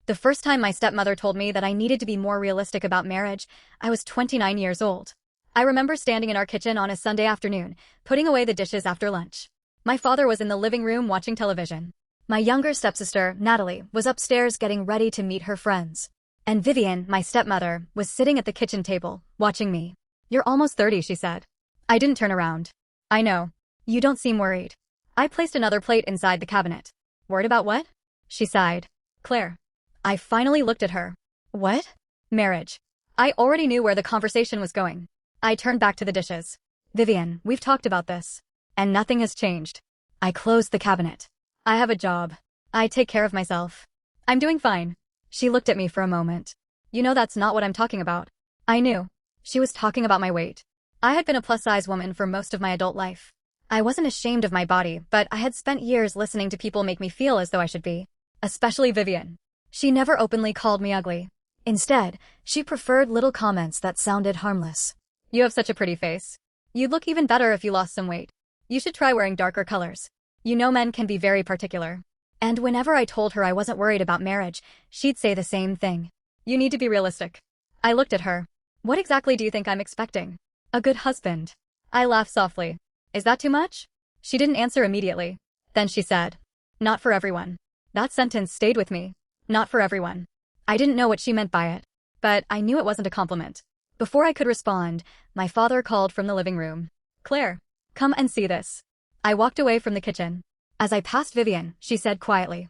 The first time my stepmother told me that I needed to be more realistic about marriage, I was 29 years old. I remember standing in our kitchen on a Sunday afternoon, putting away the dishes after lunch. My father was in the living room watching television. My younger stepsister, Natalie, was upstairs getting ready to meet her friends. And Vivian, my stepmother, was sitting at the kitchen table, watching me. "You're almost 30, she said. I didn't turn around. "I know. You don't seem worried." I placed another plate inside the cabinet. "Worried about what?" She sighed. "Claire." I finally looked at her. "What?" "Marriage." I already knew where the conversation was going. I turned back to the dishes. "Vivian, we've talked about this. And nothing has changed." I closed the cabinet. "I have a job. I take care of myself. I'm doing fine." She looked at me for a moment. "You know that's not what I'm talking about." I knew. She was talking about my weight. I had been a plus-size woman for most of my adult life. I wasn't ashamed of my body, but I had spent years listening to people make me feel as though I should be. Especially Vivian. She never openly called me ugly. Instead, she preferred little comments that sounded harmless. "You have such a pretty face. You'd look even better if you lost some weight. You should try wearing darker colors. You know men can be very particular." And whenever I told her I wasn't worried about marriage, she'd say the same thing. "You need to be realistic." I looked at her. "What exactly do you think I'm expecting?" "A good husband." I laughed softly. "Is that too much?" She didn't answer immediately. Then she said, "Not for everyone." That sentence stayed with me. Not for everyone. I didn't know what she meant by it, but I knew it wasn't a compliment. Before I could respond, my father called from the living room. "Claire, come and see this." I walked away from the kitchen. As I passed Vivian, she said quietly,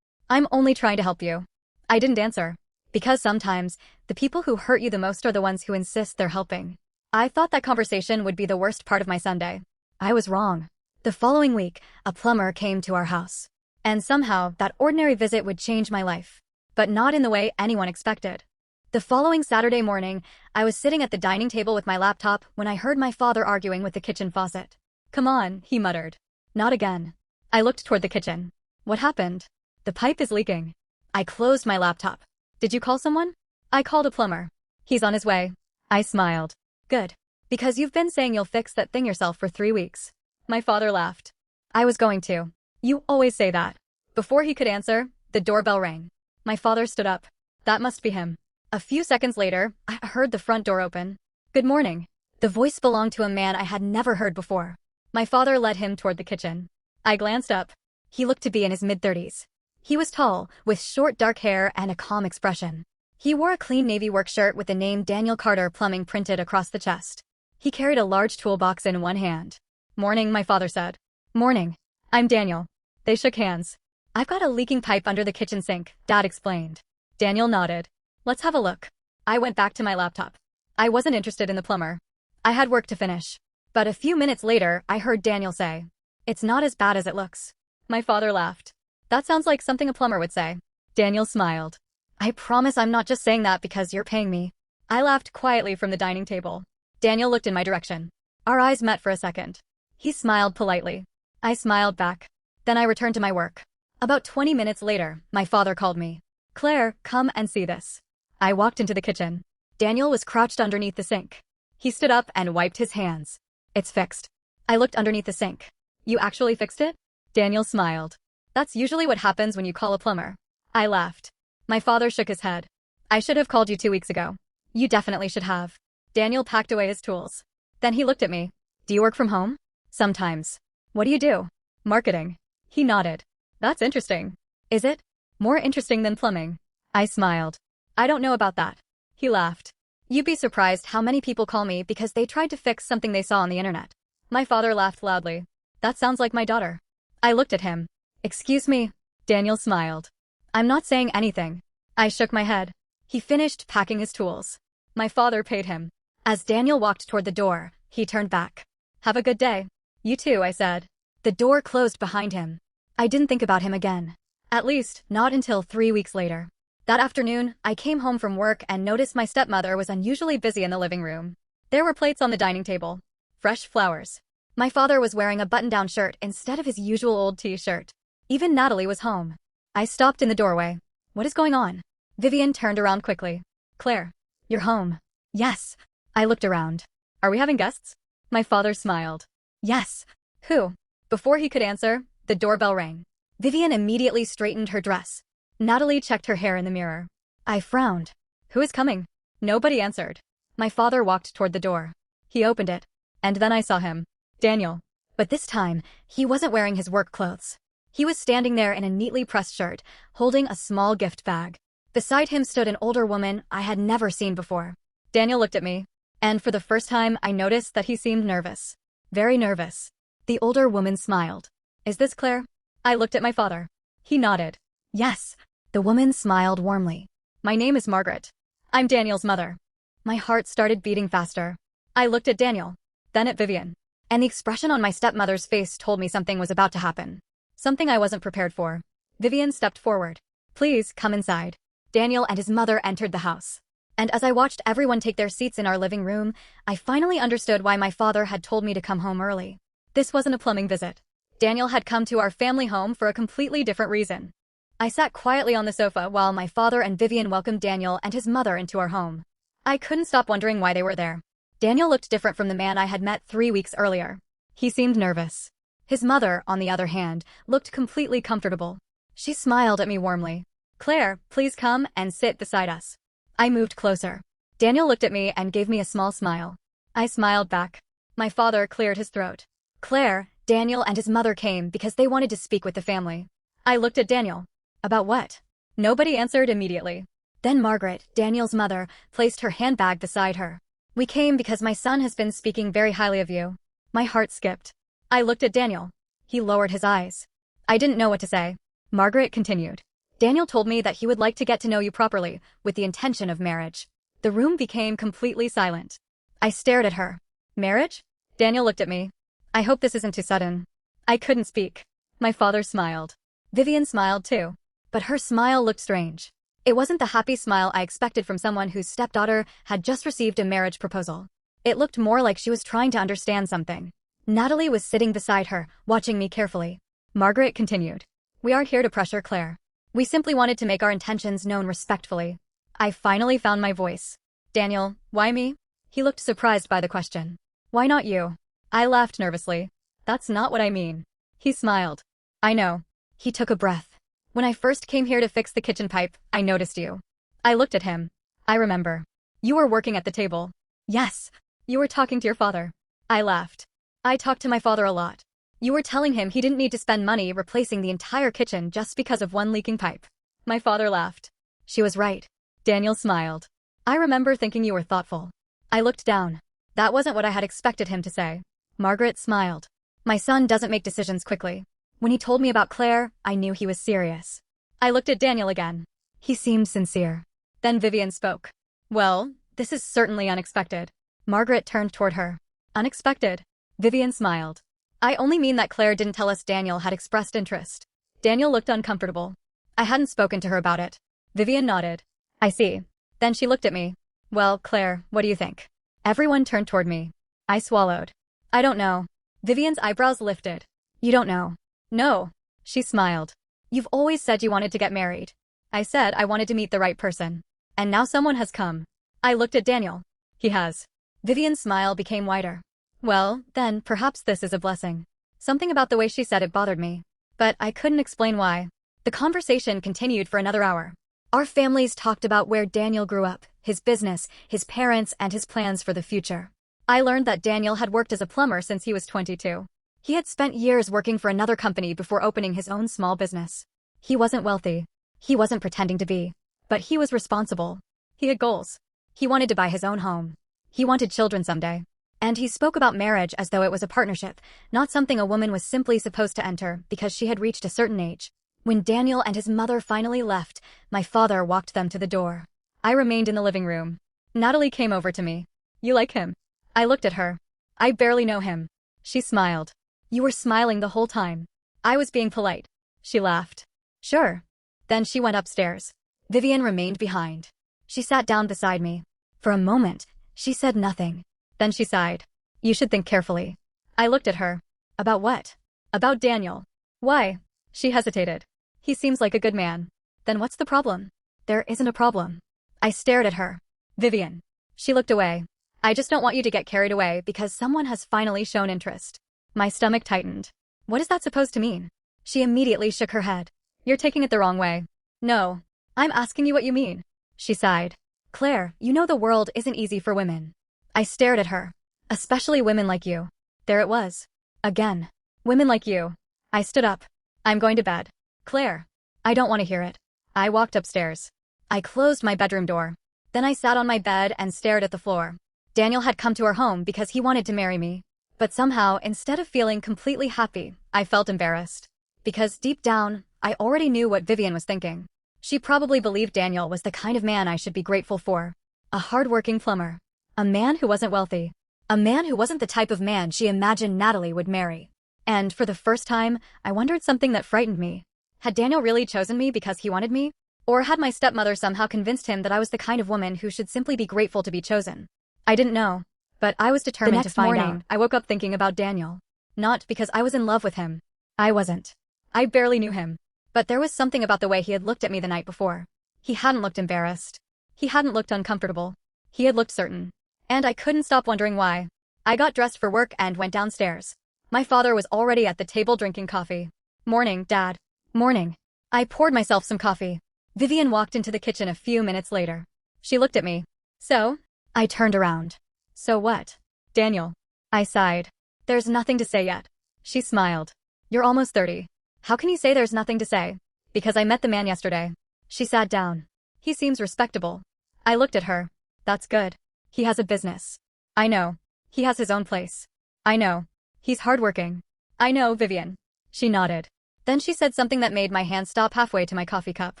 "I'm only trying to help you." I didn't answer, because sometimes the people who hurt you the most are the ones who insist they're helping. I thought that conversation would be the worst part of my Sunday. I was wrong. The following week, a plumber came to our house. And somehow, that ordinary visit would change my life. But not in the way anyone expected. The following Saturday morning, I was sitting at the dining table with my laptop when I heard my father arguing with the kitchen faucet. "Come on," he muttered. "Not again." I looked toward the kitchen. "What happened?" "The pipe is leaking." I closed my laptop. "Did you call someone?" "I called a plumber. He's on his way." I smiled. "Good. Because you've been saying you'll fix that thing yourself for 3 weeks." My father laughed. "I was going to. You always say that." Before he could answer, the doorbell rang. My father stood up. That must be him. A few seconds later, I heard the front door open. "Good morning." The voice belonged to a man I had never heard before. My father led him toward the kitchen. I glanced up. He looked to be in his mid-30s. He was tall, with short dark hair and a calm expression. He wore a clean navy work shirt with the name Daniel Carter Plumbing printed across the chest. He carried a large toolbox in one hand. "Morning," my father said. "Morning. I'm Daniel." They shook hands. "I've got a leaking pipe under the kitchen sink," Dad explained. Daniel nodded. "Let's have a look." I went back to my laptop. I wasn't interested in the plumber. I had work to finish. But a few minutes later, I heard Daniel say, "It's not as bad as it looks." My father laughed. "That sounds like something a plumber would say." Daniel smiled. "I promise I'm not just saying that because you're paying me." I laughed quietly from the dining table. Daniel looked in my direction. Our eyes met for a second. He smiled politely. I smiled back. Then I returned to my work. About 20 minutes later, my father called me. "Claire, come and see this." I walked into the kitchen. Daniel was crouched underneath the sink. He stood up and wiped his hands. "It's fixed." I looked underneath the sink. "You actually fixed it?" Daniel smiled. "That's usually what happens when you call a plumber." I laughed. My father shook his head. "I should have called you 2 weeks ago." "You definitely should have." Daniel packed away his tools. Then he looked at me. "Do you work from home?" "Sometimes." "What do you do?" "Marketing." He nodded. "That's interesting." "Is it?" "More interesting than plumbing." I smiled. "I don't know about that." He laughed. "You'd be surprised how many people call me because they tried to fix something they saw on the internet." My father laughed loudly. "That sounds like my daughter." I looked at him. "Excuse me?" Daniel smiled. "I'm not saying anything." I shook my head. He finished packing his tools. My father paid him. As Daniel walked toward the door, he turned back. "Have a good day." "You too," I said. The door closed behind him. I didn't think about him again. At least, not until 3 weeks later. That afternoon, I came home from work and noticed my stepmother was unusually busy in the living room. There were plates on the dining table. Fresh flowers. My father was wearing a button-down shirt instead of his usual old t-shirt. Even Natalie was home. I stopped in the doorway. "What is going on?" Vivian turned around quickly. "Claire, you're home." "Yes." I looked around. "Are we having guests?" My father smiled. "Yes." "Who?" Before he could answer, the doorbell rang. Vivian immediately straightened her dress. Natalie checked her hair in the mirror. I frowned. Who is coming? Nobody answered. My father walked toward the door. He opened it. And then I saw him. Daniel. But this time, he wasn't wearing his work clothes. He was standing there in a neatly pressed shirt, holding a small gift bag. Beside him stood an older woman I had never seen before. Daniel looked at me, and for the first time I noticed that he seemed nervous. Very nervous. The older woman smiled. Is this Claire? I looked at my father. He nodded. Yes. The woman smiled warmly. My name is Margaret. I'm Daniel's mother. My heart started beating faster. I looked at Daniel, then at Vivian, and the expression on my stepmother's face told me something was about to happen. Something I wasn't prepared for. Vivian stepped forward. Please, come inside. Daniel and his mother entered the house. And as I watched everyone take their seats in our living room, I finally understood why my father had told me to come home early. This wasn't a plumbing visit. Daniel had come to our family home for a completely different reason. I sat quietly on the sofa while my father and Vivian welcomed Daniel and his mother into our home. I couldn't stop wondering why they were there. Daniel looked different from the man I had met 3 weeks earlier. He seemed nervous. His mother, on the other hand, looked completely comfortable. She smiled at me warmly. Claire, please come and sit beside us. I moved closer. Daniel looked at me and gave me a small smile. I smiled back. My father cleared his throat. Claire, Daniel and his mother came because they wanted to speak with the family. I looked at Daniel. About what? Nobody answered immediately. Then Margaret, Daniel's mother, placed her handbag beside her. We came because my son has been speaking very highly of you. My heart skipped. I looked at Daniel. He lowered his eyes. I didn't know what to say. Margaret continued. Daniel told me that he would like to get to know you properly, with the intention of marriage. The room became completely silent. I stared at her. Marriage? Daniel looked at me. I hope this isn't too sudden. I couldn't speak. My father smiled. Vivian smiled too. But her smile looked strange. It wasn't the happy smile I expected from someone whose stepdaughter had just received a marriage proposal. It looked more like she was trying to understand something. Natalie was sitting beside her, watching me carefully. Margaret continued. We aren't here to pressure Claire. We simply wanted to make our intentions known respectfully. I finally found my voice. Daniel, why me? He looked surprised by the question. Why not you? I laughed nervously. That's not what I mean. He smiled. I know. He took a breath. When I first came here to fix the kitchen pipe, I noticed you. I looked at him. I remember. You were working at the table. Yes. You were talking to your father. I laughed. I talked to my father a lot. You were telling him he didn't need to spend money replacing the entire kitchen just because of one leaking pipe. My father laughed. She was right. Daniel smiled. I remember thinking you were thoughtful. I looked down. That wasn't what I had expected him to say. Margaret smiled. My son doesn't make decisions quickly. When he told me about Claire, I knew he was serious. I looked at Daniel again. He seemed sincere. Then Vivian spoke. Well, this is certainly unexpected. Margaret turned toward her. Unexpected? Vivian smiled. I only mean that Claire didn't tell us Daniel had expressed interest. Daniel looked uncomfortable. I hadn't spoken to her about it. Vivian nodded. I see. Then she looked at me. Well, Claire, what do you think? Everyone turned toward me. I swallowed. I don't know. Vivian's eyebrows lifted. You don't know? No. She smiled. You've always said you wanted to get married. I said I wanted to meet the right person. And now someone has come. I looked at Daniel. He has. Vivian's smile became wider. Well, then, perhaps this is a blessing. Something about the way she said it bothered me. But I couldn't explain why. The conversation continued for another hour. Our families talked about where Daniel grew up, his business, his parents, and his plans for the future. I learned that Daniel had worked as a plumber since he was 22. He had spent years working for another company before opening his own small business. He wasn't wealthy. He wasn't pretending to be. But he was responsible. He had goals. He wanted to buy his own home. He wanted children someday. And he spoke about marriage as though it was a partnership, not something a woman was simply supposed to enter because she had reached a certain age. When Daniel and his mother finally left, my father walked them to the door. I remained in the living room. Natalie came over to me. You like him? I looked at her. I barely know him. She smiled. You were smiling the whole time. I was being polite. She laughed. Sure. Then she went upstairs. Vivian remained behind. She sat down beside me. For a moment, she said nothing. Then she sighed. You should think carefully. I looked at her. About what? About Daniel. Why? She hesitated. He seems like a good man. Then what's the problem? There isn't a problem. I stared at her. Vivian. She looked away. I just don't want you to get carried away because someone has finally shown interest. My stomach tightened. What is that supposed to mean? She immediately shook her head. You're taking it the wrong way. No. I'm asking you what you mean. She sighed. Claire, you know the world isn't easy for women. I stared at her. Especially women like you. There it was. Again. Women like you. I stood up. I'm going to bed. Claire. I don't want to hear it. I walked upstairs. I closed my bedroom door. Then I sat on my bed and stared at the floor. Daniel had come to our home because he wanted to marry me. But somehow, instead of feeling completely happy, I felt embarrassed. Because deep down, I already knew what Vivian was thinking. She probably believed Daniel was the kind of man I should be grateful for. A hardworking plumber. A man who wasn't wealthy. A man who wasn't the type of man she imagined Natalie would marry. And for the first time, I wondered something that frightened me. Had Daniel really chosen me because he wanted me? Or had my stepmother somehow convinced him that I was the kind of woman who should simply be grateful to be chosen? I didn't know. But I was determined to find out. The next morning, I woke up thinking about Daniel. Not because I was in love with him. I wasn't. I barely knew him. But there was something about the way he had looked at me the night before. He hadn't looked embarrassed. He hadn't looked uncomfortable. He had looked certain. And I couldn't stop wondering why. I got dressed for work and went downstairs. My father was already at the table drinking coffee. Morning, Dad. Morning. I poured myself some coffee. Vivian walked into the kitchen a few minutes later. She looked at me. So? I turned around. So what? Daniel. I sighed. There's nothing to say yet. She smiled. You're almost 30. How can you say there's nothing to say? Because I met the man yesterday. She sat down. He seems respectable. I looked at her. That's good. He has a business. I know. He has his own place. I know. He's hardworking. I know, Vivian. She nodded. Then she said something that made my hand stop halfway to my coffee cup.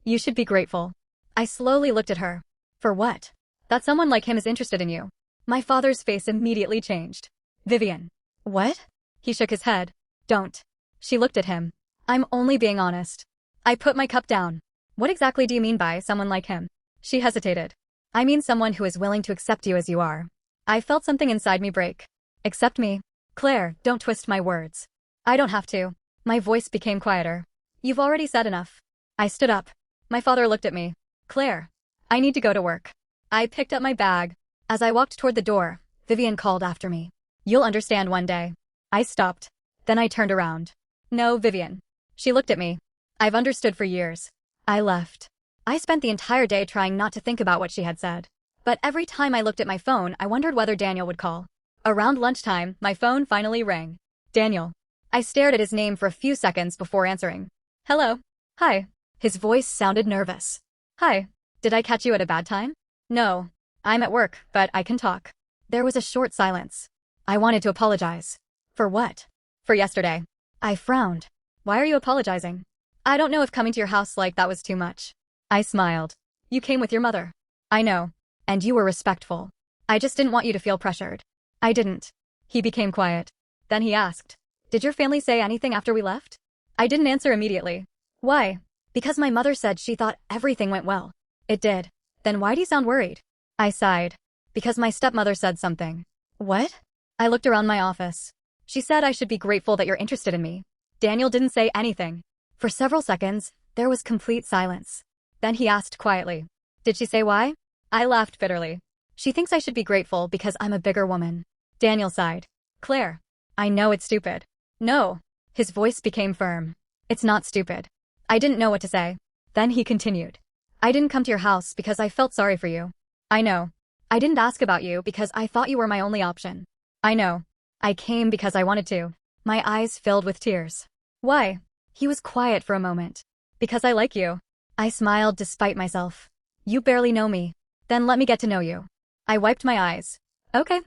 You should be grateful. I slowly looked at her. For what? That someone like him is interested in you. My father's face immediately changed. Vivian. What? He shook his head. Don't. She looked at him. I'm only being honest. I put my cup down. What exactly do you mean by someone like him? She hesitated. I mean someone who is willing to accept you as you are. I felt something inside me break. Accept me? Claire, don't twist my words. I don't have to. My voice became quieter. You've already said enough. I stood up. My father looked at me. Claire. I need to go to work. I picked up my bag. As I walked toward the door, Vivian called after me. You'll understand one day. I stopped. Then I turned around. No, Vivian. She looked at me. I've understood for years. I left. I spent the entire day trying not to think about what she had said. But every time I looked at my phone, I wondered whether Daniel would call. Around lunchtime, my phone finally rang. Daniel. I stared at his name for a few seconds before answering. Hello. Hi. His voice sounded nervous. Hi. Did I catch you at a bad time? No. I'm at work, but I can talk. There was a short silence. I wanted to apologize. For what? For yesterday. I frowned. Why are you apologizing? I don't know if coming to your house like that was too much. I smiled. You came with your mother. I know. And you were respectful. I just didn't want you to feel pressured. I didn't. He became quiet. Then he asked, did your family say anything after we left? I didn't answer immediately. Why? Because my mother said she thought everything went well. It did. Then why do you sound worried? I sighed. Because my stepmother said something. What? I looked around my office. She said I should be grateful that you're interested in me. Daniel didn't say anything. For several seconds, there was complete silence. Then he asked quietly, did she say why? I laughed bitterly. She thinks I should be grateful because I'm a bigger woman. Daniel sighed. Claire. I know it's stupid. No. His voice became firm. It's not stupid. I didn't know what to say. Then he continued. I didn't come to your house because I felt sorry for you. I know. I didn't ask about you because I thought you were my only option. I know. I came because I wanted to. My eyes filled with tears. Why? He was quiet for a moment. Because I like you. I smiled despite myself. You barely know me. Then let me get to know you. I wiped my eyes. Okay.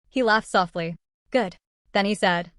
He laughed softly. Good. Then he said,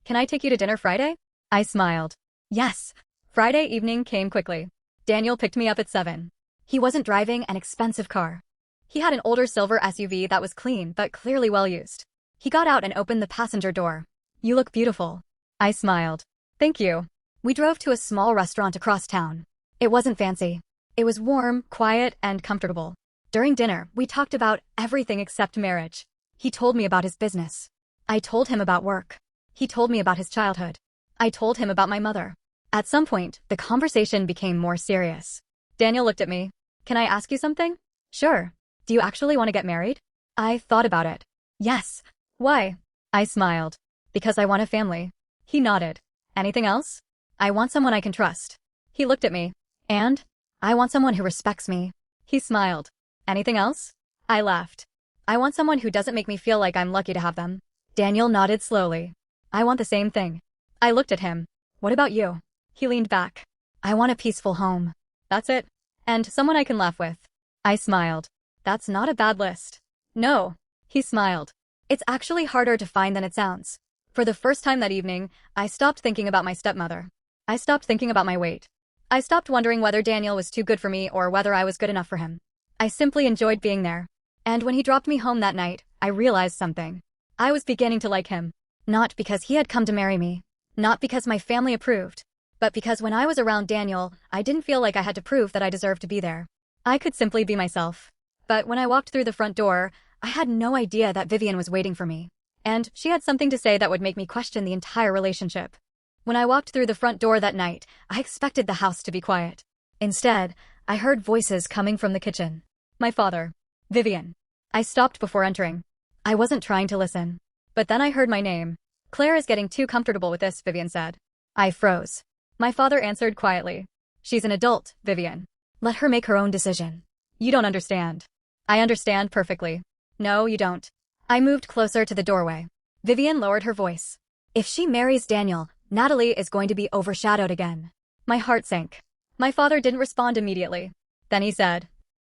can I take you to dinner Friday? I smiled. Yes. Friday evening came quickly. Daniel picked me up at 7. He wasn't driving an expensive car. He had an older silver SUV that was clean but clearly well used. He got out and opened the passenger door. You look beautiful. I smiled. Thank you. We drove to a small restaurant across town. It wasn't fancy. It was warm, quiet, and comfortable. During dinner, we talked about everything except marriage. He told me about his business. I told him about work. He told me about his childhood. I told him about my mother. At some point, the conversation became more serious. Daniel looked at me. Can I ask you something? Sure. Do you actually want to get married? I thought about it. Yes. Why? I smiled. Because I want a family. He nodded. Anything else? I want someone I can trust. He looked at me. And? I want someone who respects me. He smiled. Anything else? I laughed. I want someone who doesn't make me feel like I'm lucky to have them. Daniel nodded slowly. I want the same thing. I looked at him. What about you? He leaned back. I want a peaceful home. That's it. And someone I can laugh with. I smiled. That's not a bad list. No. He smiled. It's actually harder to find than it sounds. For the first time that evening, I stopped thinking about my stepmother. I stopped thinking about my weight. I stopped wondering whether Daniel was too good for me or whether I was good enough for him. I simply enjoyed being there. And when he dropped me home that night, I realized something. I was beginning to like him. Not because he had come to marry me. Not because my family approved. But because when I was around Daniel, I didn't feel like I had to prove that I deserved to be there. I could simply be myself. But when I walked through the front door, I had no idea that Vivian was waiting for me. And she had something to say that would make me question the entire relationship. When I walked through the front door that night, I expected the house to be quiet. Instead, I heard voices coming from the kitchen. My father. Vivian. I stopped before entering. I wasn't trying to listen. But then I heard my name. Claire is getting too comfortable with this, Vivian said. I froze. My father answered quietly. She's an adult, Vivian. Let her make her own decision. You don't understand. I understand perfectly. No, you don't. I moved closer to the doorway. Vivian lowered her voice. If she marries Daniel, Natalie is going to be overshadowed again. My heart sank. My father didn't respond immediately. Then he said,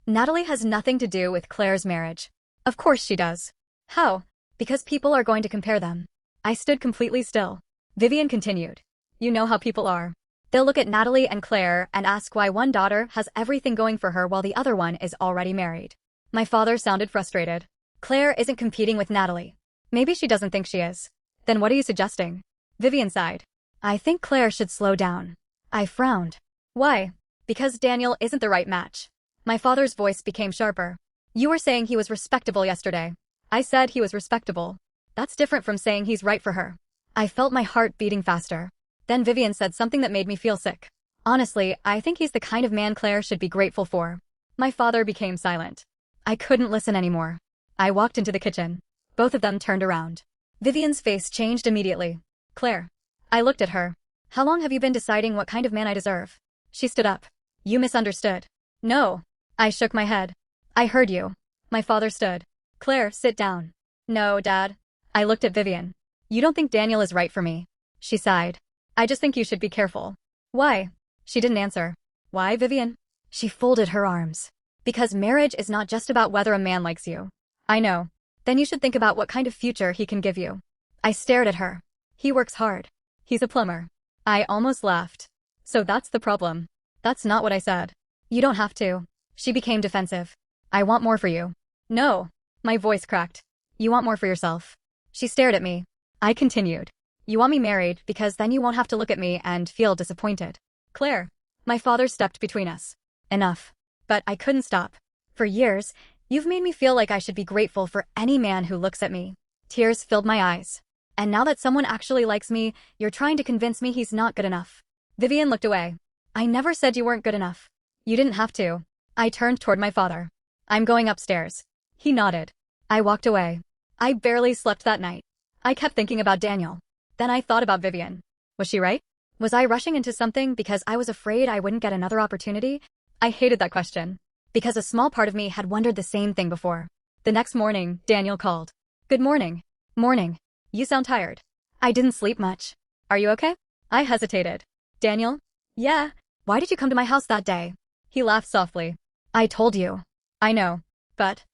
Natalie has nothing to do with Claire's marriage. Of course she does. How? Because people are going to compare them. I stood completely still. Vivian continued. You know how people are. They'll look at Natalie and Claire and ask why one daughter has everything going for her while the other one is already married. My father sounded frustrated. Claire isn't competing with Natalie. Maybe she doesn't think she is. Then what are you suggesting? Vivian sighed. I think Claire should slow down. I frowned. Why? Because Daniel isn't the right match. My father's voice became sharper. You were saying he was respectable yesterday. I said he was respectable. That's different from saying he's right for her. I felt my heart beating faster. Then Vivian said something that made me feel sick. Honestly, I think he's the kind of man Claire should be grateful for. My father became silent. I couldn't listen anymore. I walked into the kitchen. Both of them turned around. Vivian's face changed immediately. Claire. I looked at her. How long have you been deciding what kind of man I deserve? She stood up. You misunderstood. No. I shook my head. I heard you. My father stood. Claire, sit down. No, Dad. I looked at Vivian. You don't think Daniel is right for me? She sighed. I just think you should be careful. Why? She didn't answer. Why, Vivian? She folded her arms. Because marriage is not just about whether a man likes you. I know. Then you should think about what kind of future he can give you. I stared at her. He works hard. He's a plumber. I almost laughed. So that's the problem. That's not what I said. You don't have to. She became defensive. I want more for you. No. My voice cracked. You want more for yourself. She stared at me. I continued. You want me married because then you won't have to look at me and feel disappointed. Claire. My father stepped between us. Enough. But I couldn't stop. For years, you've made me feel like I should be grateful for any man who looks at me. Tears filled my eyes. And now that someone actually likes me, you're trying to convince me he's not good enough. Vivian looked away. I never said you weren't good enough. You didn't have to. I turned toward my father. I'm going upstairs. He nodded. I walked away. I barely slept that night. I kept thinking about Daniel. Then I thought about Vivian. Was she right? Was I rushing into something because I was afraid I wouldn't get another opportunity? I hated that question. Because a small part of me had wondered the same thing before. The next morning, Daniel called. Good morning. Morning. You sound tired. I didn't sleep much. Are you okay? I hesitated. Daniel? Yeah. Why did you come to my house that day? He laughed softly. I told you. I know. But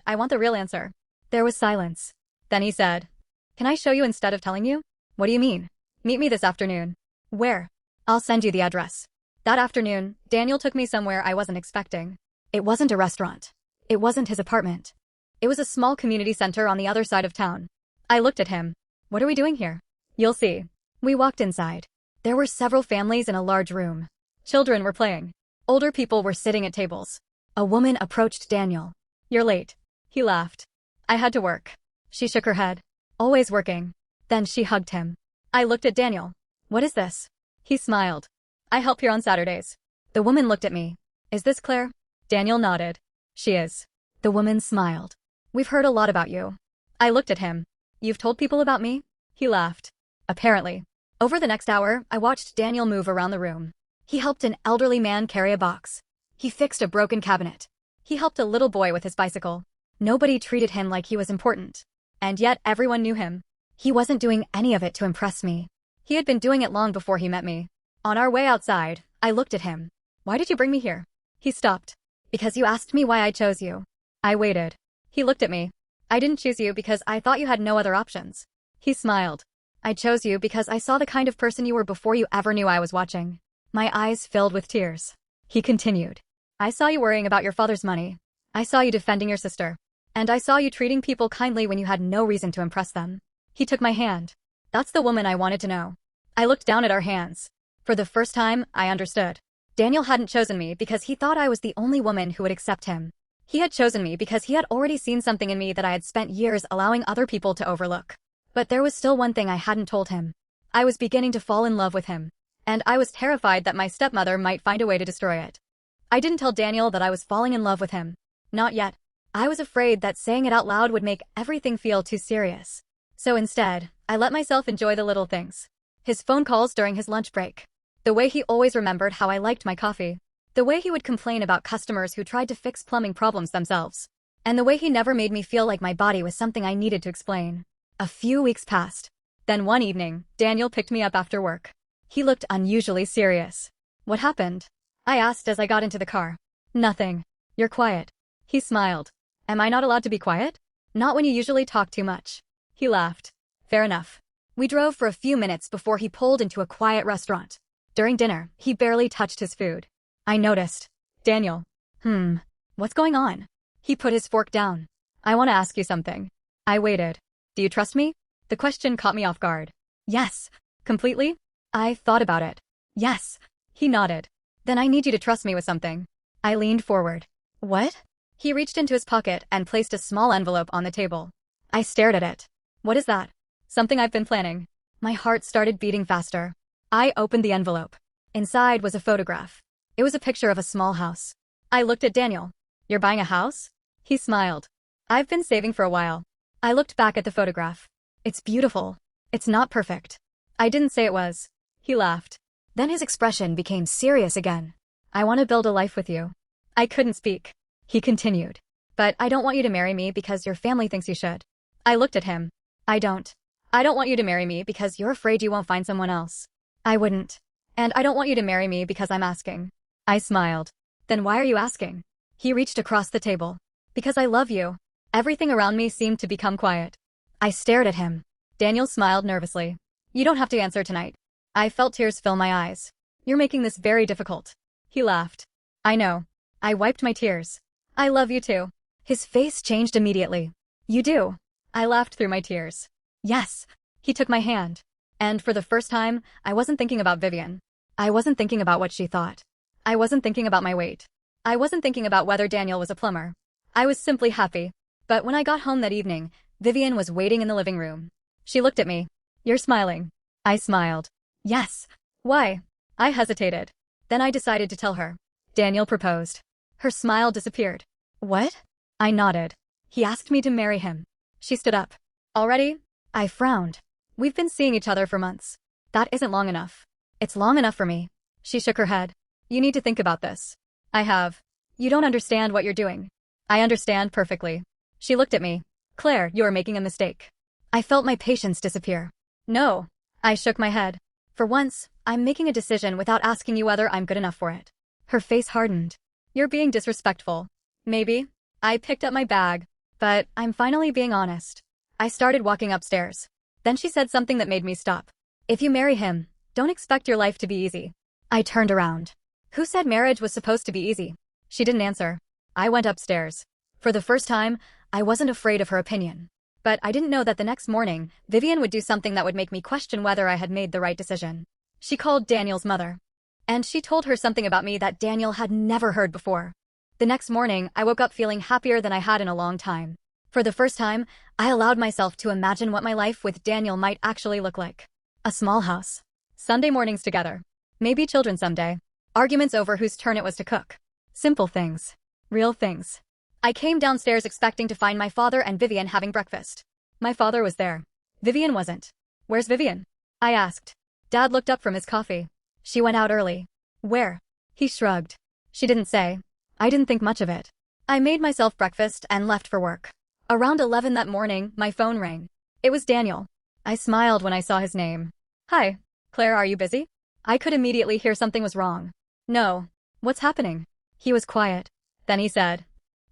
I want the real answer. There was silence. Then he said, Can I show you instead of telling you? What do you mean? Meet me this afternoon. Where? I'll send you the address. That afternoon, Daniel took me somewhere I wasn't expecting. It wasn't a restaurant. It wasn't his apartment. It was a small community center on the other side of town. I looked at him. What are we doing here? You'll see. We walked inside. There were several families in a large room. Children were playing. Older people were sitting at tables. A woman approached Daniel. You're late. He laughed. I had to work. She shook her head. Always working. Then she hugged him. I looked at Daniel. What is this? He smiled. I help here on Saturdays. The woman looked at me. Is this Claire? Daniel nodded. She is. The woman smiled. We've heard a lot about you. I looked at him. You've told people about me? He laughed. Apparently. Over the next hour, I watched Daniel move around the room. He helped an elderly man carry a box. He fixed a broken cabinet. He helped a little boy with his bicycle. Nobody treated him like he was important. And yet everyone knew him. He wasn't doing any of it to impress me. He had been doing it long before he met me. On our way outside, I looked at him. Why did you bring me here? He stopped. Because you asked me why I chose you. I waited. He looked at me. I didn't choose you because I thought you had no other options. He smiled. I chose you because I saw the kind of person you were before you ever knew I was watching. My eyes filled with tears. He continued. I saw you worrying about your father's money. I saw you defending your sister. And I saw you treating people kindly when you had no reason to impress them. He took my hand. That's the woman I wanted to know. I looked down at our hands. For the first time, I understood. Daniel hadn't chosen me because he thought I was the only woman who would accept him. He had chosen me because he had already seen something in me that I had spent years allowing other people to overlook. But there was still one thing I hadn't told him. I was beginning to fall in love with him. And I was terrified that my stepmother might find a way to destroy it. I didn't tell Daniel that I was falling in love with him. Not yet. I was afraid that saying it out loud would make everything feel too serious. So instead, I let myself enjoy the little things. His phone calls during his lunch break. The way he always remembered how I liked my coffee. The way he would complain about customers who tried to fix plumbing problems themselves. And the way he never made me feel like my body was something I needed to explain. A few weeks passed. Then one evening, Daniel picked me up after work. He looked unusually serious. What happened? I asked as I got into the car. Nothing. You're quiet. He smiled. Am I not allowed to be quiet? Not when you usually talk too much. He laughed. Fair enough. We drove for a few minutes before he pulled into a quiet restaurant. During dinner, he barely touched his food. I noticed. Daniel. What's going on? He put his fork down. I want to ask you something. I waited. Do you trust me? The question caught me off guard. Yes. Completely? I thought about it. Yes. He nodded. Then I need you to trust me with something. I leaned forward. What? He reached into his pocket and placed a small envelope on the table. I stared at it. What is that? Something I've been planning. My heart started beating faster. I opened the envelope. Inside was a photograph. It was a picture of a small house. I looked at Daniel. You're buying a house? He smiled. I've been saving for a while. I looked back at the photograph. It's beautiful. It's not perfect. I didn't say it was. He laughed. Then his expression became serious again. I want to build a life with you. I couldn't speak. He continued. But I don't want you to marry me because your family thinks you should. I looked at him. I don't want you to marry me because you're afraid you won't find someone else. I wouldn't. And I don't want you to marry me because I'm asking. I smiled. Then why are you asking? He reached across the table. Because I love you. Everything around me seemed to become quiet. I stared at him. Daniel smiled nervously. You don't have to answer tonight. I felt tears fill my eyes. You're making this very difficult. He laughed. I know. I wiped my tears. I love you too. His face changed immediately. You do. I laughed through my tears. Yes. He took my hand. And for the first time, I wasn't thinking about Vivian. I wasn't thinking about what she thought. I wasn't thinking about my weight. I wasn't thinking about whether Daniel was a plumber. I was simply happy. But when I got home that evening, Vivian was waiting in the living room. She looked at me. You're smiling. I smiled. Yes. Why? I hesitated. Then I decided to tell her. Daniel proposed. Her smile disappeared. What? I nodded. He asked me to marry him. She stood up. Already? I frowned. We've been seeing each other for months. That isn't long enough. It's long enough for me. She shook her head. You need to think about this. I have. You don't understand what you're doing. I understand perfectly. She looked at me. Claire, you are making a mistake. I felt my patience disappear. No. I shook my head. For once, I'm making a decision without asking you whether I'm good enough for it. Her face hardened. You're being disrespectful. Maybe. I picked up my bag. But I'm finally being honest. I started walking upstairs. Then she said something that made me stop. If you marry him, don't expect your life to be easy. I turned around. Who said marriage was supposed to be easy? She didn't answer. I went upstairs. For the first time, I wasn't afraid of her opinion. But I didn't know that the next morning, Vivian would do something that would make me question whether I had made the right decision. She called Daniel's mother. And she told her something about me that Daniel had never heard before. The next morning, I woke up feeling happier than I had in a long time. For the first time, I allowed myself to imagine what my life with Daniel might actually look like. A small house. Sunday mornings together. Maybe children someday. Arguments over whose turn it was to cook. Simple things. Real things. I came downstairs expecting to find my father and Vivian having breakfast. My father was there. Vivian wasn't. Where's Vivian? I asked. Dad looked up from his coffee. She went out early. Where? He shrugged. She didn't say. I didn't think much of it. I made myself breakfast and left for work. Around 11 that morning, my phone rang. It was Daniel. I smiled when I saw his name. Hi, Claire, are you busy? I could immediately hear something was wrong. No. What's happening? He was quiet. Then he said,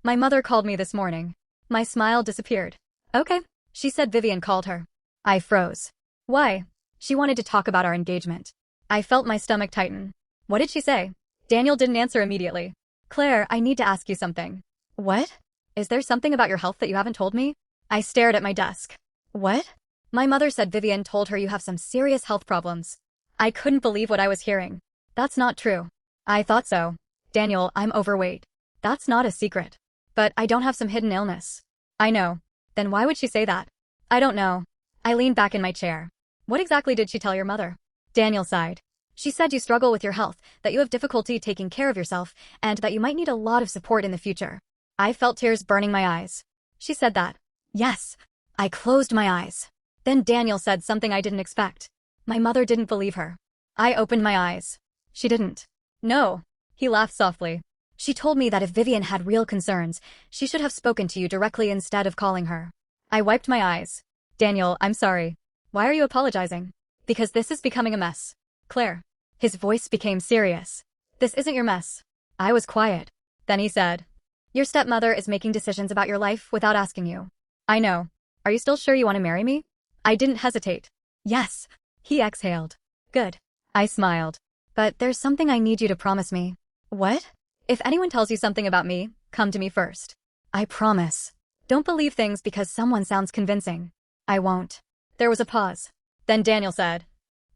my mother called me this morning. My smile disappeared. Okay. She said Vivian called her. I froze. Why? She wanted to talk about our engagement. I felt my stomach tighten. What did she say? Daniel didn't answer immediately. Claire, I need to ask you something. What? Is there something about your health that you haven't told me? I stared at my desk. What? My mother said Vivian told her you have some serious health problems. I couldn't believe what I was hearing. That's not true. I thought so. Daniel, I'm overweight. That's not a secret. But I don't have some hidden illness. I know. Then why would she say that? I don't know. I leaned back in my chair. What exactly did she tell your mother? Daniel sighed. She said you struggle with your health, that you have difficulty taking care of yourself, and that you might need a lot of support in the future. I felt tears burning my eyes. She said that. Yes. I closed my eyes. Then Daniel said something I didn't expect. My mother didn't believe her. I opened my eyes. She didn't. No. He laughed softly. She told me that if Vivian had real concerns, she should have spoken to you directly instead of calling her. I wiped my eyes. Daniel, I'm sorry. Why are you apologizing? Because this is becoming a mess. Claire. His voice became serious. This isn't your mess. I was quiet. Then he said, your stepmother is making decisions about your life without asking you. I know. Are you still sure you want to marry me? I didn't hesitate. Yes. He exhaled. Good. I smiled. But there's something I need you to promise me. What? If anyone tells you something about me, come to me first. I promise. Don't believe things because someone sounds convincing. I won't. There was a pause. Then Daniel said,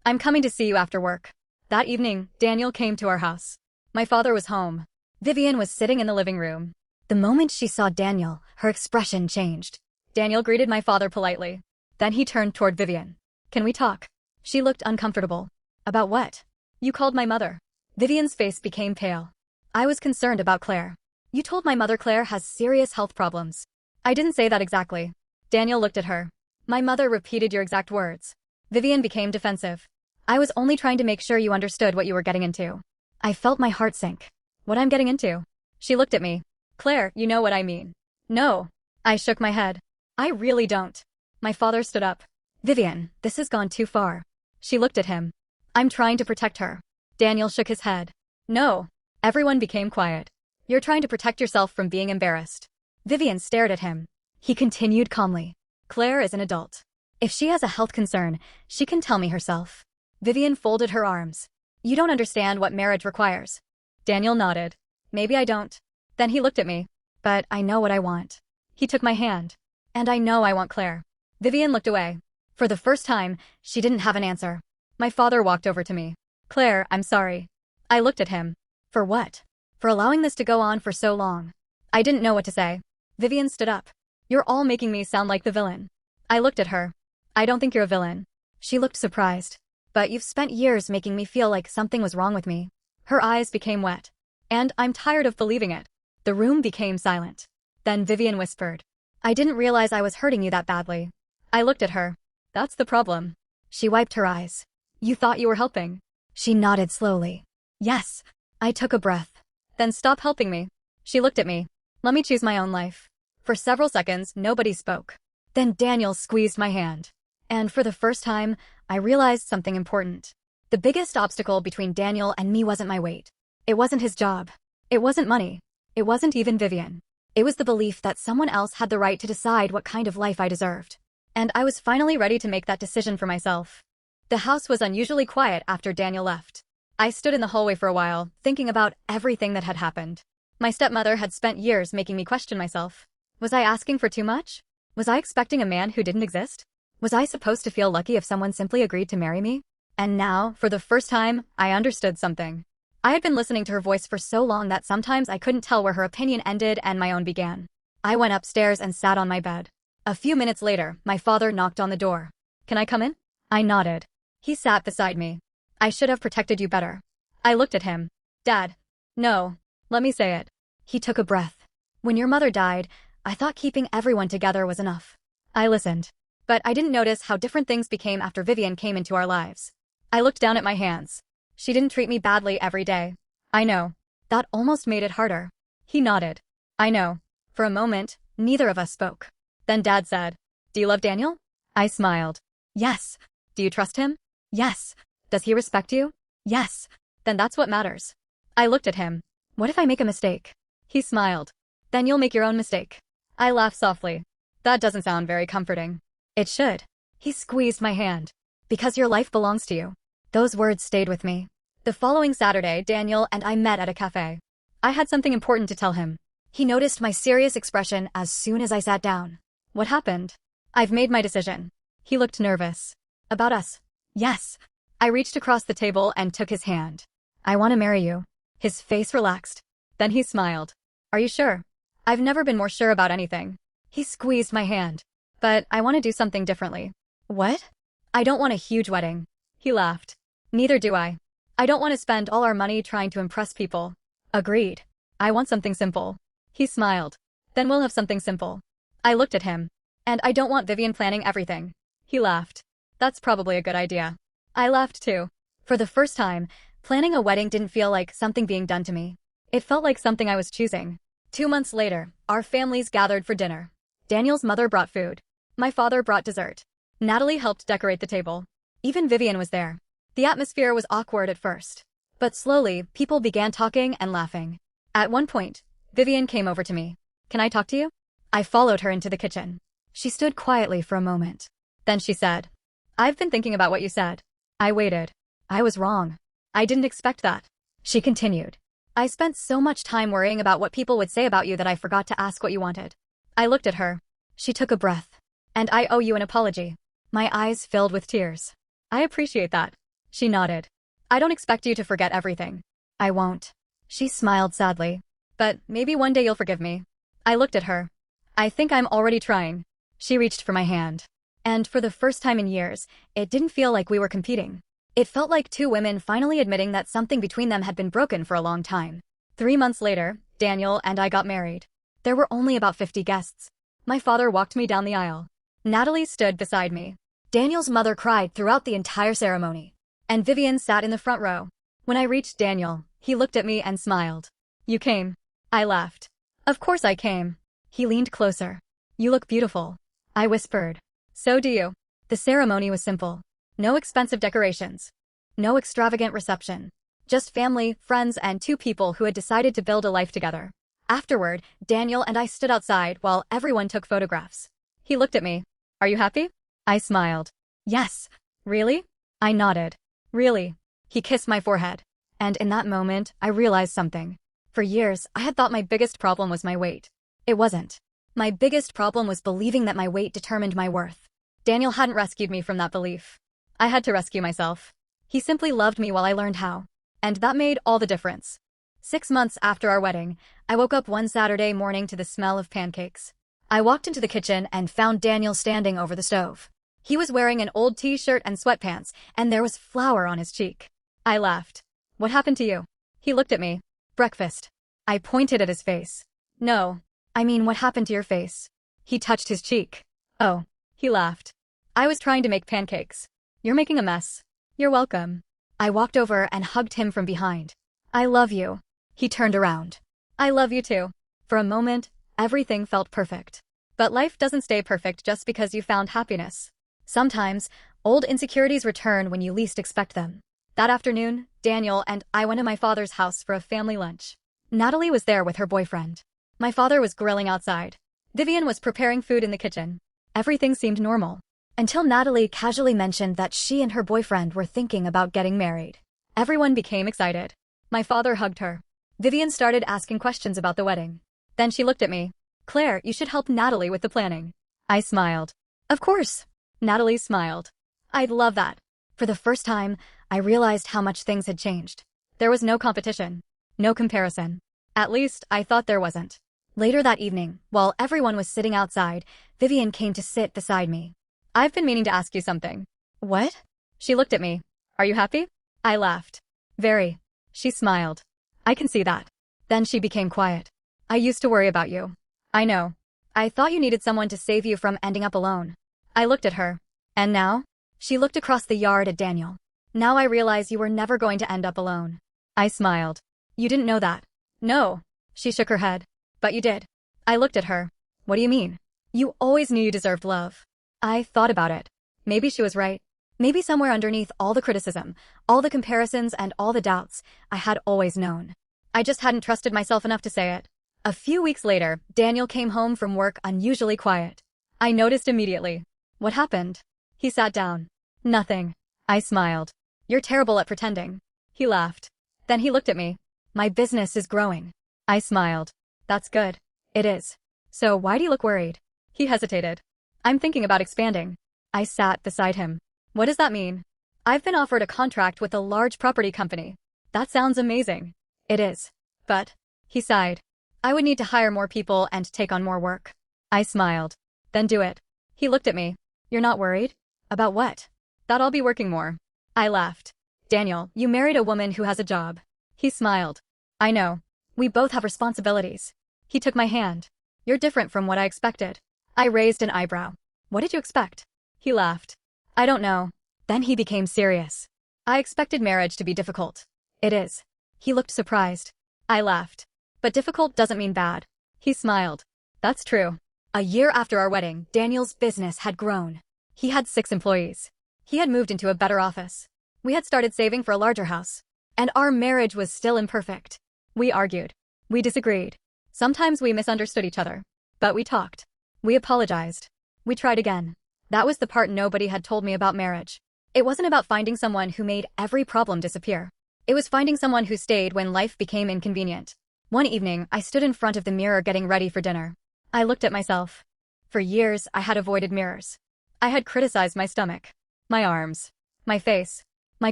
I'm coming to see you after work. That evening, Daniel came to our house. My father was home. Vivian was sitting in the living room. The moment she saw Daniel, her expression changed. Daniel greeted my father politely. Then he turned toward Vivian. Can we talk? She looked uncomfortable. About what? You called my mother. Vivian's face became pale. I was concerned about Claire. You told my mother Claire has serious health problems. I didn't say that exactly. Daniel looked at her. My mother repeated your exact words. Vivian became defensive. I was only trying to make sure you understood what you were getting into. I felt my heart sink. What I'm getting into? She looked at me. Claire, you know what I mean. No. I shook my head. I really don't. My father stood up. Vivian, this has gone too far. She looked at him. I'm trying to protect her. Daniel shook his head. No. Everyone became quiet. You're trying to protect yourself from being embarrassed. Vivian stared at him. He continued calmly. Claire is an adult. If she has a health concern, she can tell me herself. Vivian folded her arms. You don't understand what marriage requires. Daniel nodded. Maybe I don't. Then he looked at me. But I know what I want. He took my hand. And I know I want Claire. Vivian looked away. For the first time, she didn't have an answer. My father walked over to me. Claire, I'm sorry. I looked at him. For what? For allowing this to go on for so long. I didn't know what to say. Vivian stood up. You're all making me sound like the villain. I looked at her. I don't think you're a villain. She looked surprised. But you've spent years making me feel like something was wrong with me. Her eyes became wet. And I'm tired of believing it. The room became silent. Then Vivian whispered. I didn't realize I was hurting you that badly. I looked at her. That's the problem. She wiped her eyes. You thought you were helping. She nodded slowly. Yes. I took a breath. Then stop helping me. She looked at me. Let me choose my own life. For several seconds, nobody spoke. Then Daniel squeezed my hand. And for the first time, I realized something important. The biggest obstacle between Daniel and me wasn't my weight. It wasn't his job. It wasn't money. It wasn't even Vivian. It was the belief that someone else had the right to decide what kind of life I deserved. And I was finally ready to make that decision for myself. The house was unusually quiet after Daniel left. I stood in the hallway for a while, thinking about everything that had happened. My stepmother had spent years making me question myself. Was I asking for too much? Was I expecting a man who didn't exist? Was I supposed to feel lucky if someone simply agreed to marry me? And now, for the first time, I understood something. I had been listening to her voice for so long that sometimes I couldn't tell where her opinion ended and my own began. I went upstairs and sat on my bed. A few minutes later, my father knocked on the door. Can I come in? I nodded. He sat beside me. I should have protected you better. I looked at him. Dad. No. Let me say it. He took a breath. When your mother died, I thought keeping everyone together was enough. I listened. But I didn't notice how different things became after Vivian came into our lives. I looked down at my hands. She didn't treat me badly every day. I know. That almost made it harder. He nodded. I know. For a moment, neither of us spoke. Then Dad said, "Do you love Daniel?" I smiled. Yes. Do you trust him? Yes. Does he respect you? Yes. Then that's what matters. I looked at him. What if I make a mistake? He smiled. Then you'll make your own mistake. I laughed softly. That doesn't sound very comforting. It should. He squeezed my hand. Because your life belongs to you. Those words stayed with me. The following Saturday, Daniel and I met at a cafe. I had something important to tell him. He noticed my serious expression as soon as I sat down. What happened? I've made my decision. He looked nervous. About us? Yes. I reached across the table and took his hand. I want to marry you. His face relaxed. Then he smiled. Are you sure? I've never been more sure about anything. He squeezed my hand. But I want to do something differently. What? I don't want a huge wedding. He laughed. Neither do I. I don't want to spend all our money trying to impress people. Agreed. I want something simple. He smiled. Then we'll have something simple. I looked at him. And I don't want Vivian planning everything. He laughed. That's probably a good idea. I laughed too. For the first time, planning a wedding didn't feel like something being done to me. It felt like something I was choosing. 2 months later, our families gathered for dinner. Daniel's mother brought food. My father brought dessert. Natalie helped decorate the table. Even Vivian was there. The atmosphere was awkward at first. But slowly, people began talking and laughing. At one point, Vivian came over to me. Can I talk to you? I followed her into the kitchen. She stood quietly for a moment. Then she said, I've been thinking about what you said. I waited. I was wrong. I didn't expect that. She continued. I spent so much time worrying about what people would say about you that I forgot to ask what you wanted. I looked at her. She took a breath. And I owe you an apology. My eyes filled with tears. I appreciate that. She nodded. I don't expect you to forget everything. I won't. She smiled sadly. But maybe one day you'll forgive me. I looked at her. I think I'm already trying. She reached for my hand. And for the first time in years, it didn't feel like we were competing. It felt like 2 women finally admitting that something between them had been broken for a long time. 3 months later, Daniel and I got married. There were only about 50 guests. My father walked me down the aisle. Natalie stood beside me. Daniel's mother cried throughout the entire ceremony. And Vivian sat in the front row. When I reached Daniel, he looked at me and smiled. You came. I laughed. Of course I came. He leaned closer. You look beautiful. I whispered. So do you. The ceremony was simple. No expensive decorations. No extravagant reception. Just family, friends, and 2 people who had decided to build a life together. Afterward, Daniel and I stood outside while everyone took photographs. He looked at me. Are you happy? I smiled. Yes. Really? I nodded. Really? He kissed my forehead. And in that moment, I realized something. For years, I had thought my biggest problem was my weight. It wasn't. My biggest problem was believing that my weight determined my worth. Daniel hadn't rescued me from that belief. I had to rescue myself. He simply loved me while I learned how. And that made all the difference. 6 months after our wedding, I woke up one Saturday morning to the smell of pancakes. I walked into the kitchen and found Daniel standing over the stove. He was wearing an old t-shirt and sweatpants, and there was flour on his cheek. I laughed. What happened to you? He looked at me. Breakfast. I pointed at his face. No. I mean, what happened to your face? He touched his cheek. Oh. He laughed. I was trying to make pancakes. You're making a mess. You're welcome. I walked over and hugged him from behind. I love you. He turned around. I love you too. For a moment, everything felt perfect. But life doesn't stay perfect just because you found happiness. Sometimes, old insecurities return when you least expect them. That afternoon, Daniel and I went to my father's house for a family lunch. Natalie was there with her boyfriend. My father was grilling outside. Vivian was preparing food in the kitchen. Everything seemed normal. Until Natalie casually mentioned that she and her boyfriend were thinking about getting married. Everyone became excited. My father hugged her. Vivian started asking questions about the wedding. Then she looked at me. Claire, you should help Natalie with the planning. I smiled. Of course. Natalie smiled. I'd love that. For the first time, I realized how much things had changed. There was no competition. No comparison. At least, I thought there wasn't. Later that evening, while everyone was sitting outside, Vivian came to sit beside me. I've been meaning to ask you something. What? She looked at me. Are you happy? I laughed. Very. She smiled. I can see that. Then she became quiet. I used to worry about you. I know. I thought you needed someone to save you from ending up alone. I looked at her. And now? She looked across the yard at Daniel. Now I realize you were never going to end up alone. I smiled. You didn't know that. No. She shook her head. But you did. I looked at her. What do you mean? You always knew you deserved love. I thought about it. Maybe she was right. Maybe somewhere underneath all the criticism, all the comparisons and all the doubts, I had always known. I just hadn't trusted myself enough to say it. A few weeks later, Daniel came home from work unusually quiet. I noticed immediately. What happened? He sat down. Nothing. I smiled. You're terrible at pretending. He laughed. Then he looked at me. My business is growing. I smiled. That's good. It is. So why do you look worried? He hesitated. I'm thinking about expanding. I sat beside him. What does that mean? I've been offered a contract with a large property company. That sounds amazing. It is. But, he sighed. I would need to hire more people and take on more work. I smiled. Then do it. He looked at me. You're not worried? About what? That I'll be working more. I laughed. Daniel, you married a woman who has a job. He smiled. I know. We both have responsibilities. He took my hand. You're different from what I expected. I raised an eyebrow. What did you expect? He laughed. I don't know. Then he became serious. I expected marriage to be difficult. It is. He looked surprised. I laughed. But difficult doesn't mean bad. He smiled. That's true. A year after our wedding, Daniel's business had grown. He had 6 employees. He had moved into a better office. We had started saving for a larger house. And our marriage was still imperfect. We argued. We disagreed. Sometimes we misunderstood each other. But we talked. We apologized. We tried again. That was the part nobody had told me about marriage. It wasn't about finding someone who made every problem disappear. It was finding someone who stayed when life became inconvenient. One evening, I stood in front of the mirror getting ready for dinner. I looked at myself. For years, I had avoided mirrors. I had criticized my stomach, my arms, my face, my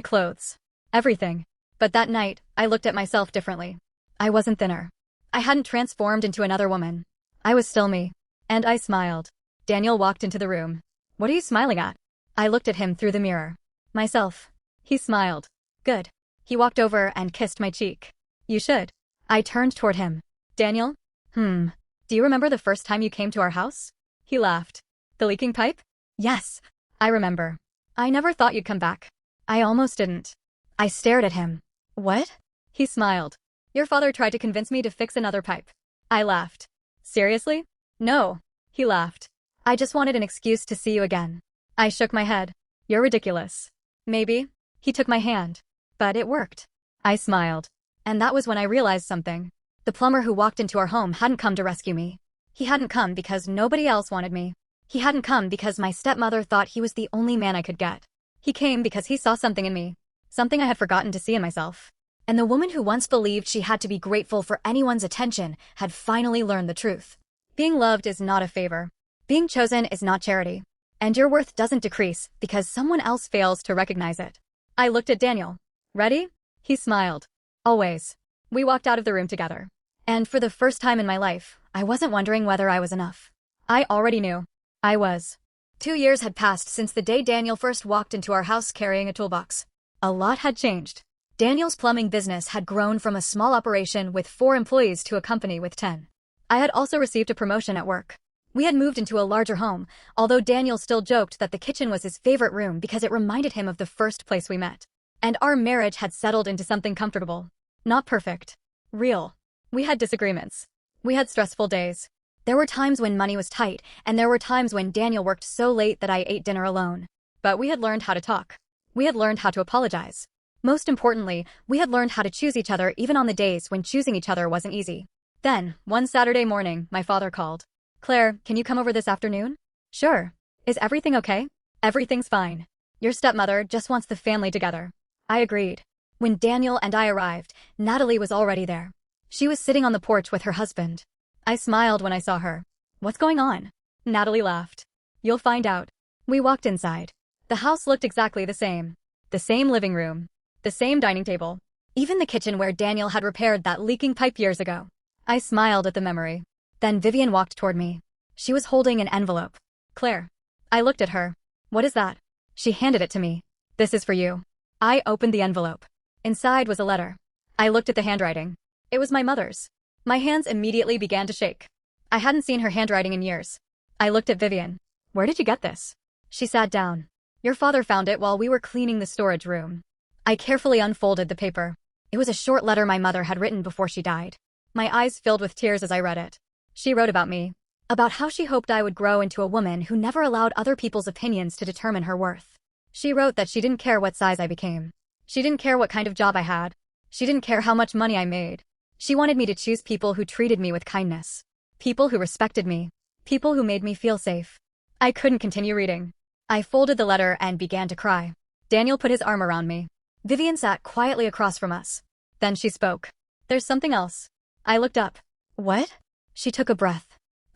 clothes, everything. But that night, I looked at myself differently. I wasn't thinner. I hadn't transformed into another woman. I was still me. And I smiled. Daniel walked into the room. What are you smiling at? I looked at him through the mirror. Myself. He smiled. Good. He walked over and kissed my cheek. You should. I turned toward him. Daniel? Do you remember the first time you came to our house? He laughed. The leaking pipe? Yes. I remember. I never thought you'd come back. I almost didn't. I stared at him. What? He smiled. Your father tried to convince me to fix another pipe. I laughed. Seriously? No. He laughed. I just wanted an excuse to see you again. I shook my head. You're ridiculous. Maybe. He took my hand. But it worked. I smiled. And that was when I realized something. The plumber who walked into our home hadn't come to rescue me. He hadn't come because nobody else wanted me. He hadn't come because my stepmother thought he was the only man I could get. He came because he saw something in me. Something I had forgotten to see in myself. And the woman who once believed she had to be grateful for anyone's attention had finally learned the truth. Being loved is not a favor. Being chosen is not charity. And your worth doesn't decrease because someone else fails to recognize it. I looked at Daniel. Ready? He smiled. Always. We walked out of the room together. And for the first time in my life, I wasn't wondering whether I was enough. I already knew. I was. 2 years had passed since the day Daniel first walked into our house carrying a toolbox. A lot had changed. Daniel's plumbing business had grown from a small operation with 4 employees to a company with 10. I had also received a promotion at work. We had moved into a larger home, although Daniel still joked that the kitchen was his favorite room because it reminded him of the first place we met. And our marriage had settled into something comfortable. Not perfect. Real. We had disagreements. We had stressful days. There were times when money was tight, and there were times when Daniel worked so late that I ate dinner alone. But we had learned how to talk. We had learned how to apologize. Most importantly, we had learned how to choose each other even on the days when choosing each other wasn't easy. Then, one Saturday morning, my father called. Claire, can you come over this afternoon? Sure. Is everything okay? Everything's fine. Your stepmother just wants the family together. I agreed. When Daniel and I arrived, Natalie was already there. She was sitting on the porch with her husband. I smiled when I saw her. What's going on? Natalie laughed. You'll find out. We walked inside. The house looked exactly the same. The same living room. The same dining table. Even the kitchen where Daniel had repaired that leaking pipe years ago. I smiled at the memory. Then Vivian walked toward me. She was holding an envelope. Claire. I looked at her. What is that? She handed it to me. This is for you. I opened the envelope. Inside was a letter. I looked at the handwriting. It was my mother's. My hands immediately began to shake. I hadn't seen her handwriting in years. I looked at Vivian. Where did you get this? She sat down. Your father found it while we were cleaning the storage room. I carefully unfolded the paper. It was a short letter my mother had written before she died. My eyes filled with tears as I read it. She wrote about me. About how she hoped I would grow into a woman who never allowed other people's opinions to determine her worth. She wrote that she didn't care what size I became. She didn't care what kind of job I had. She didn't care how much money I made. She wanted me to choose people who treated me with kindness. People who respected me. People who made me feel safe. I couldn't continue reading. I folded the letter and began to cry. Daniel put his arm around me. Vivian sat quietly across from us. Then she spoke. There's something else. I looked up. What? She took a breath.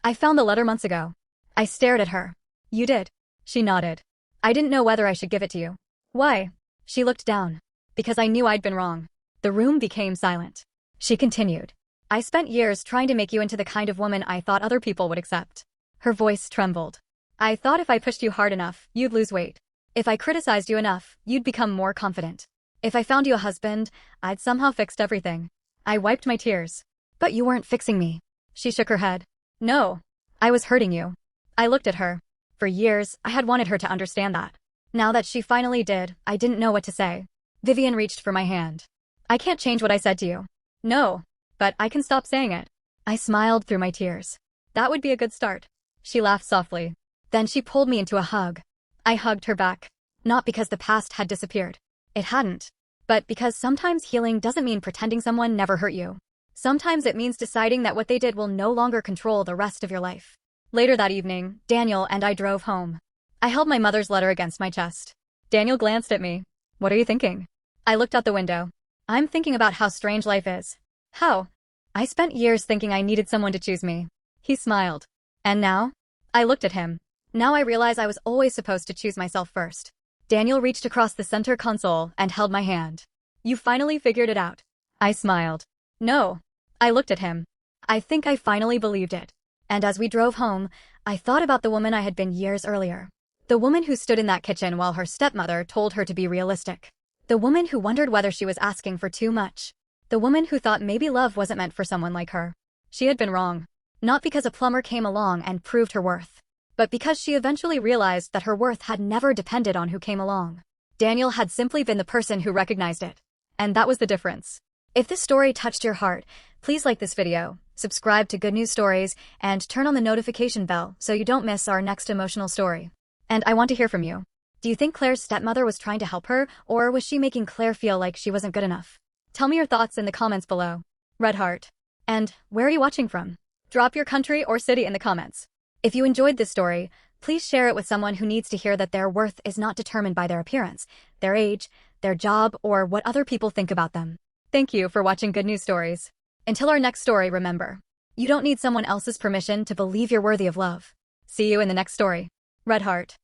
I found the letter months ago. I stared at her. You did? She nodded. I didn't know whether I should give it to you. Why? She looked down. Because I knew I'd been wrong. The room became silent. She continued. I spent years trying to make you into the kind of woman I thought other people would accept. Her voice trembled. I thought if I pushed you hard enough, you'd lose weight. If I criticized you enough, you'd become more confident. If I found you a husband, I'd somehow fixed everything. I wiped my tears. But you weren't fixing me. She shook her head. No. I was hurting you. I looked at her. For years, I had wanted her to understand that. Now that she finally did, I didn't know what to say. Vivian reached for my hand. I can't change what I said to you. No. But I can stop saying it. I smiled through my tears. That would be a good start. She laughed softly. Then she pulled me into a hug. I hugged her back. Not because the past had disappeared. It hadn't. But because sometimes healing doesn't mean pretending someone never hurt you. Sometimes it means deciding that what they did will no longer control the rest of your life. Later that evening, Daniel and I drove home. I held my mother's letter against my chest. Daniel glanced at me. What are you thinking? I looked out the window. I'm thinking about how strange life is. How? I spent years thinking I needed someone to choose me. He smiled. And now? I looked at him. Now I realize I was always supposed to choose myself first. Daniel reached across the center console and held my hand. You finally figured it out. I smiled. No. I looked at him. I think I finally believed it. And as we drove home, I thought about the woman I had been years earlier. The woman who stood in that kitchen while her stepmother told her to be realistic. The woman who wondered whether she was asking for too much. The woman who thought maybe love wasn't meant for someone like her. She had been wrong. Not because a plumber came along and proved her worth, but because she eventually realized that her worth had never depended on who came along. Daniel had simply been the person who recognized it. And that was the difference. If this story touched your heart, please like this video, subscribe to Good News Stories, and turn on the notification bell so you don't miss our next emotional story. And I want to hear from you. Do you think Claire's stepmother was trying to help her, or was she making Claire feel like she wasn't good enough? Tell me your thoughts in the comments below. Red heart. And where are you watching from? Drop your country or city in the comments. If you enjoyed this story, please share it with someone who needs to hear that their worth is not determined by their appearance, their age, their job, or what other people think about them. Thank you for watching Good News Stories. Until our next story, remember, you don't need someone else's permission to believe you're worthy of love. See you in the next story. Red heart.